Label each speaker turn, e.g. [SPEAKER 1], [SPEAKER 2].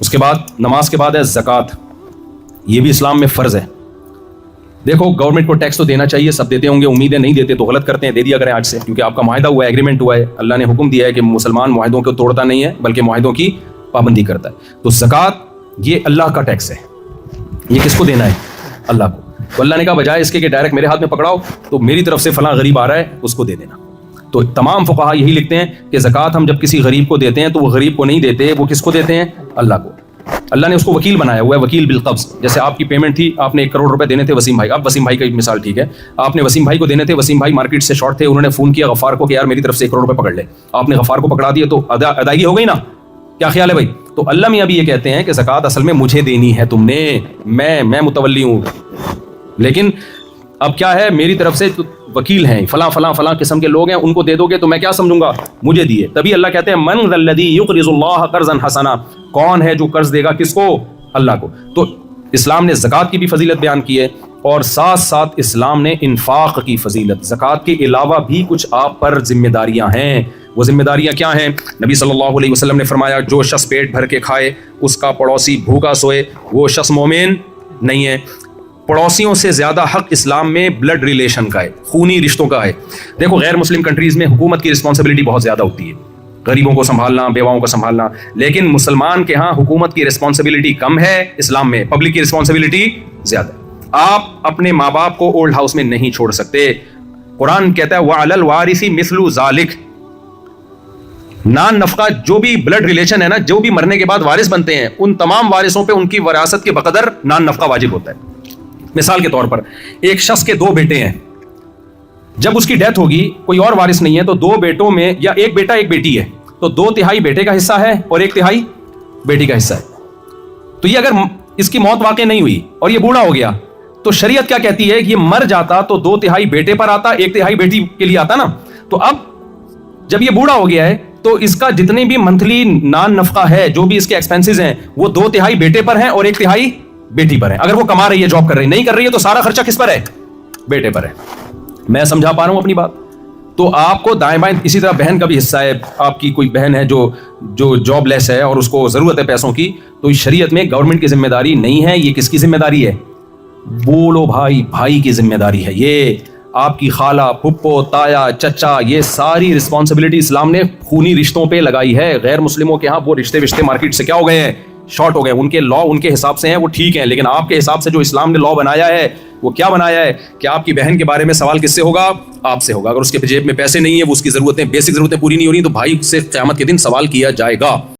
[SPEAKER 1] اس کے بعد نماز کے بعد ہے زکوٰۃ، یہ بھی اسلام میں فرض ہے۔ دیکھو گورنمنٹ کو ٹیکس تو دینا چاہیے، سب دیتے ہوں گے، امید ہے نہیں دیتے تو غلط کرتے ہیں، دے دیا کریں آج سے، کیونکہ آپ کا معاہدہ ہوا ہے، ایگریمنٹ ہوا ہے، اللہ نے حکم دیا ہے کہ مسلمان معاہدوں کو توڑتا نہیں ہے بلکہ معاہدوں کی پابندی کرتا ہے۔ تو زکوٰۃ یہ اللہ کا ٹیکس ہے، یہ کس کو دینا ہے؟ اللہ کو۔ تو اللہ نے کہا بجائے اس کے کہ ڈائریکٹ میرے ہاتھ میں پکڑاؤ، تو میری طرف سے فلاں غریب آ رہا ہے اس کو دے دینا۔ تو تمام فقہا یہی لکھتے ہیں کہ زکوٰۃ ہم جب کسی غریب کو دیتے ہیں تو وہ غریب کو نہیں دیتے، وہ کس کو دیتے ہیں؟ اللہ کو۔ اللہ نے اس کو وکیل بنایا ہوا ہے، وکیل بالقبض۔ جیسے آپ کی پیمنٹ تھی، آپ نے 1 کروڑ روپے دینے تھے وسیم بھائی، اب وسیم بھائی کا مثال ٹھیک ہے، آپ نے وسیم بھائی کو دینے تھے، وسیم بھائی مارکیٹ سے شارٹ تھے، انہوں نے فون کیا غفار کو کہ یار میری طرف سے 1 کروڑ روپے پکڑ لے، آپ نے غفار کو پکڑا دیا تو ادائیگی ہو گئی نا؟ کیا خیال ہے بھائی؟ تو اللہ میاں بھی یہ کہتے ہیں کہ زکوٰۃ اصل میں مجھے دینی ہے، تم نے، میں متولی ہوں، لیکن اب کیا ہے میری طرف سے وکیل ہیں، فلاں فلاں فلاں قسم کے لوگ ہیں، ان کو دے دو گے تو میں کیا سمجھوں گا؟ مجھے دیے۔ تبھی اللہ کہتے ہیں من ذا الذی یقرض اللہ قرضا حسنا، کون ہے جو قرض دے گا کس کو؟ اللہ کو۔ تو اسلام نے زکوٰۃ کی بھی فضیلت بیان کی ہے، اور ساتھ ساتھ اسلام نے انفاق کی فضیلت، زکوٰۃ کے علاوہ بھی کچھ آپ پر ذمہ داریاں ہیں۔ وہ ذمہ داریاں کیا ہیں؟ نبی صلی اللہ علیہ وسلم نے فرمایا جو شخص پیٹ بھر کے کھائے اس کا پڑوسی بھوکا سوئے وہ شخص مومن نہیں ہے۔ پڑوسیوں سے زیادہ حق اسلام میں بلڈ ریلیشن کا ہے، خونی رشتوں کا ہے۔ دیکھو غیر مسلم کنٹریز میں حکومت کی رسپانسبلٹی بہت زیادہ ہوتی ہے، غریبوں کو سنبھالنا، بیواؤں کو سنبھالنا، لیکن مسلمان کے ہاں حکومت کی رسپانسبلٹی کم ہے، اسلام میں پبلک کی رسپانسبلٹی زیادہ ہے۔ آپ اپنے ماں باپ کو اولڈ ہاؤس میں نہیں چھوڑ سکتے، قرآن کہتا ہے وَعَلَى الْوَارِثِ مِثْلُ ذَلِكَ، نان نفقہ جو بھی بلڈ ریلیشن ہے نا، جو بھی مرنے کے بعد وارث بنتے ہیں، ان تمام وارثوں پہ ان کی وراثت کے بقدر نان نفقہ واجب ہوتا ہے۔ مثال کے طور پر ایک شخص کے 2 بیٹے ہیں، جب اس کی ڈیتھ ہوگی کوئی اور وارث نہیں ہے تو 2 بیٹوں میں، یا ایک بیٹا ایک بیٹی ہے تو 2/3 بیٹے کا حصہ ہے اور 1/3 بیٹی کا حصہ ہے۔ تو یہ اگر اس کی موت واقع نہیں ہوئی اور یہ بوڑھا ہو گیا تو شریعت کیا کہتی ہے؟ یہ مر جاتا تو 2/3 بیٹے پر آتا، 1/3 بیٹی کے لیے آتا نا۔ تو اب جب یہ بوڑھا ہو گیا ہے تو اس کا جتنے بھی منتھلی نان نفقہ ہے، جو بھی اس کے ایکسپینسز ہیں، وہ 2/3 بیٹے پر ہیں اور 1/3 بیٹی پر ہے۔ اگر وہ کما رہی ہے، جاب کر رہی ہے، نہیں کر رہی ہے تو سارا خرچہ کس پر ہے؟ بیٹے پر ہے۔ میں سمجھا پا رہا ہوں اپنی بات؟ تو آپ کو دائیں بائیں، اسی طرح بہن کا بھی حصہ ہے، آپ کی کوئی بہن ہے جو جاب لیس ہے اور اس کو ضرورت ہے پیسوں کی، تو شریعت میں گورنمنٹ کی ذمہ داری نہیں ہے، یہ کس کی ذمہ داری ہے؟ بولو بھائی کی ذمہ داری ہے۔ یہ آپ کی خالہ، پھپھو، تایا، چچا، یہ ساری رسپانسبلٹی اسلام نے خونی رشتوں پہ لگائی ہے۔ غیر مسلموں کے ہاں وہ رشتے مارکیٹ سے کیا ہو گئے ہیں؟ شارٹ ہو گئے۔ ان کے لا ان کے حساب سے ہیں، وہ ٹھیک ہیں، لیکن آپ کے حساب سے جو اسلام نے لا بنایا ہے وہ کیا بنایا ہے کہ آپ کی بہن کے بارے میں سوال کس سے ہوگا؟ آپ سے ہوگا۔ اگر اس کے جیب میں پیسے نہیں ہیں، وہ اس کی ضرورتیں، بیسک ضرورتیں پوری نہیں ہو رہی، تو بھائی سے قیامت کے دن سوال کیا جائے گا۔